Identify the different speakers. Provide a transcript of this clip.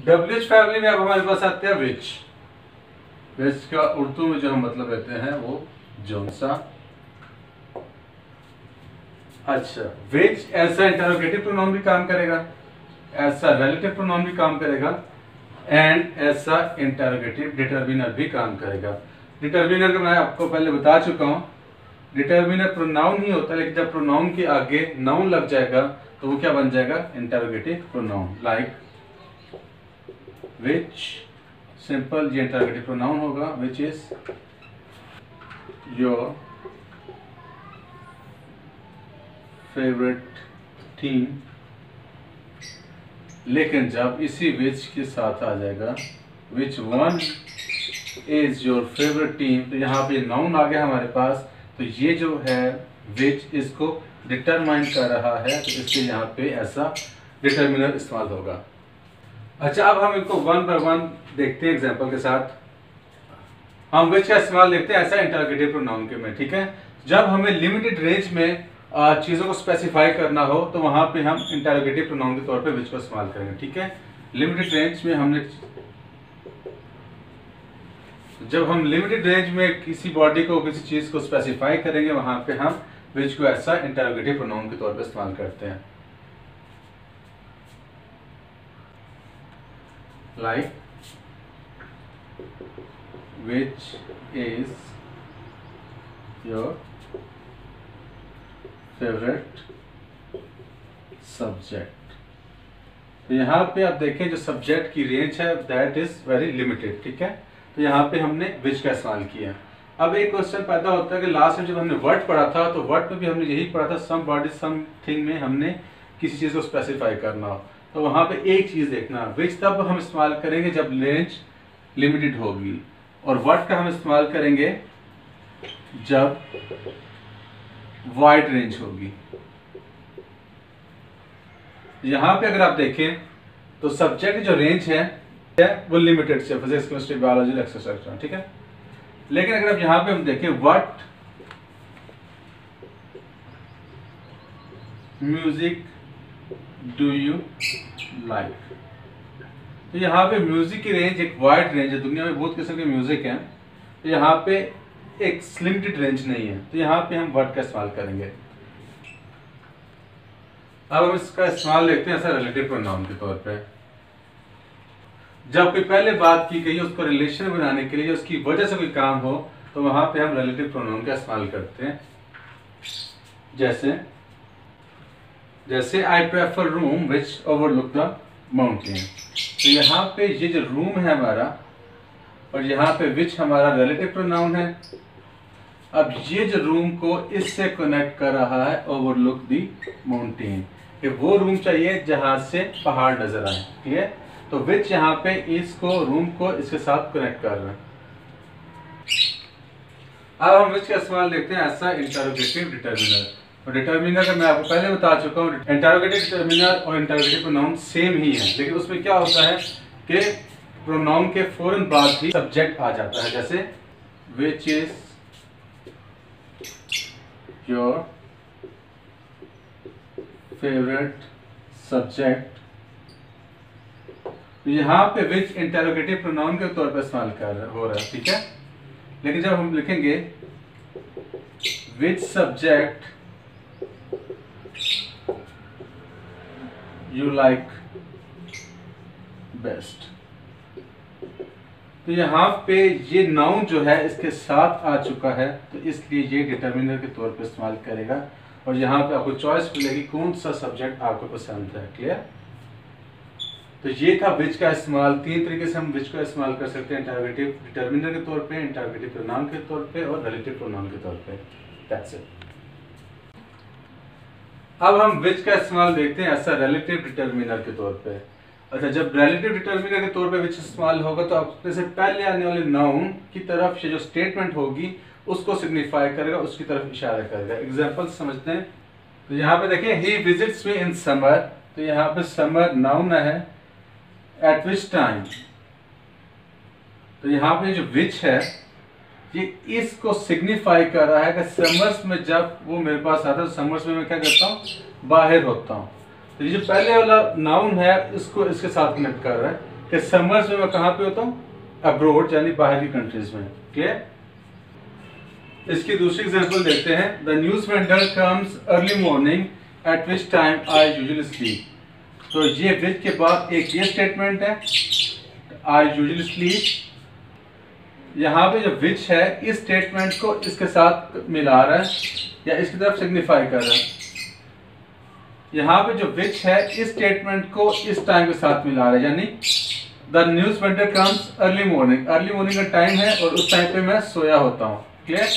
Speaker 1: WH family में अब हमारे पास आते हैं विच। विच का उर्दू में जो हम मतलब लेते हैं वो जोनसा। अच्छा, विच ऐसा इंटरोगेटिव प्रोनाउन भी काम करेगा, ऐसा रिलेटिव प्रोनाउन भी काम करेगा, एंड ऐसा इंटरोगेटिव डिटरमिनर भी काम करेगा। डिटरमिनर का मैं आपको पहले बता चुका हूं, डिटरमिनर प्रोनाउन ही होता है, लेकिन जब प्रोनाउन के आगे नाउन लग जाएगा तो वो क्या बन जाएगा, interrogative pronoun. Like which, simple ये इंटरोगेटिव प्रोनाउन होगा, which is your favourite theme. लेकिन जब इसी विच के साथ आ जाएगा which one is your favourite team, तो यहाँ पे नाउन आ गया हमारे पास, तो ये जो है विच इसको डिटरमाइन कर रहा है, तो इसलिए यहाँ पे ऐसा डिटरमिनर इस्तेमाल होगा। अच्छा, अब हम इनको वन बाय वन देखते हैं एग्जांपल के साथ। हम विच का इस्तेमाल देखते हैं ऐसा इंटरोगेटिव प्रोनाउन के में, ठीक है। जब हमें लिमिटेड रेंज में चीजों को स्पेसिफाई करना हो तो वहां पे हम इंटरोगेटिव प्रोनाउन के तौर पे विच को इस्तेमाल करेंगे, ठीक है। लिमिटेड रेंज में हमने, जब हम लिमिटेड रेंज में किसी बॉडी को किसी चीज को स्पेसिफाई करेंगे वहां पे हम विच को ऐसा इंटरोगेटिव प्रोनाउन के तौर पे इस्तेमाल करते हैं। Like which is your favourite subject. तो यहाँ पे आप देखें जो सब्जेक्ट की रेंज है दैट इज वेरी लिमिटेड, ठीक है। तो यहाँ पे हमने विच का इस्तेमाल किया। अब एक क्वेश्चन पैदा होता है कि लास्ट में जब हमने वर्ड पढ़ा था तो वर्ड में भी हमने यही पढ़ा था, सम बॉडी समथिंग में हमने किसी चीज को स्पेसिफाई करना हो तो वहां पे एक चीज देखना, विच तब हम इस्तेमाल करेंगे जब रेंज लिमिटेड होगी, और वर्ड का हम इस्तेमाल करेंगे जब वाइड रेंज होगी। यहां पे अगर आप देखें तो सब्जेक्ट की जो रेंज है वो लिमिटेड से, फिजिक्स केमिस्ट्री बायोलॉजी एक्सेट्रा, ठीक है। लेकिन अगर आप यहां पे हम देखें what music do you like, तो यहाँ पे म्यूजिक की रेंज एक वाइड रेंज है, दुनिया में बहुत किस्म के म्यूजिक हैं, तो यहाँ पे एक लिमिटेड रेंज नहीं है, तो यहाँ पे हम वर्ड का इस्तेमाल करेंगे। अब हम इसका इस्तेमाल देखते हैं ऐसा रिलेटिव प्रोनाउन के तौर पे। जब कोई पहले बात की गई उसको रिलेशन बनाने के लिए, उसकी वजह से कोई काम हो, तो वहां पे हम रिलेटिव प्रोनाउन का इस्तेमाल करते हैं। जैसे I prefer room which overlook the mountain, तो यहाँ पे ये जो रूम है हमारा और यहाँ पे विच हमारा रिलेटिव प्रोनाउन है। अब ये जो रूम को इससे कनेक्ट कर रहा है ओवरलुक द माउंटेन, कि वो रूम चाहिए जहां से पहाड़ नजर आए, ठीक है। तो विच यहाँ पे इसको रूम को इसके साथ कनेक्ट कर रहा है। अब हम विच का इस्तेमाल देखते हैं ऐसा इंटरोगेटिव डिटरमिनर। और डिटरमिनर का मैं आपको पहले बता चुका हूँ, इंटरोगेटिव डिटरमिनर और इंटरोगेटिव प्रोनाउन सेम ही है, लेकिन उसमें क्या होता है कि प्रोनाउन के फौरन बाद ही सब्जेक्ट आ जाता है। जैसे which is your favourite subject, तो यहाँ पे विच इंटरोगेटिव प्रोनाउन के तौर पर इस्तेमाल हो रहा है, ठीक है। लेकिन जब हम लिखेंगे which subject you like best, तो यहाँ पे ये नाउन जो है इसके साथ आ चुका है, तो इसलिए ये डिटरमिनर के तौर पे इस्तेमाल करेगा, और यहाँ पे आपको चॉइस मिलेगी कौन सा सब्जेक्ट आपको पसंद है। क्लियर। तो ये था विच का इस्तेमाल। तीन तरीके से हम विच का इस्तेमाल कर सकते हैं, इंटरोगेटिव डिटरमिनर के तौर पे, इंटरोगेटिव प्रोनाउन के तौर पे और रिलेटिव प्रोनाउन के तौर पे। That's it. अब हम विच का इस्तेमाल देखते हैं ऐसा रिलेटिव डिटरमिनर के तौर पे। अच्छा, जब रिलेटिव डिटरमिनर के तौर पे विच इस्तेमाल होगा तो अपने से पहले आने वाले नाउन की तरफ से जो स्टेटमेंट होगी उसको सिग्निफाई करेगा, उसकी तरफ इशारा करेगा। एग्जाम्पल समझते हैं। तो यहाँ पे देखिए ही विजिट्स मी इन समर, तो यहाँ पे समर नाउन है, एट विच टाइम, तो यहाँ पे जो विच है ये इसको सिग्निफाई कर रहा है कि समर्स में जब वो मेरे पास आता है तो समर्स में मैं क्या करता हूँ, बाहर होता हूँ। तो ये जो पहले वाला नाउन है इसको इसके साथ कनेक्ट कर रहा है कि समर्स में मैं कहाँ पे होता हूँ, अब्रोड यानी बाहर की कंट्रीज में। क्लियर। इसकी दूसरी एग्जांपल देखते हैं। The news vendor comes early morning eight which time I usually sleep. तो ये विच के बाद एक ये स्टेटमेंट है, आई यूजुअली स्लीप। यहाँ पे जो विच है इस स्टेटमेंट को इसके साथ मिला रहा है या इसकी तरफ सिग्निफाई कर रहा है। यहाँ पे जो विच है इस स्टेटमेंट को इस टाइम के साथ मिला रहा है, यानी the news vendor comes early morning, early morning का टाइम है और उस टाइम पे मैं सोया होता हूँ। क्लियर।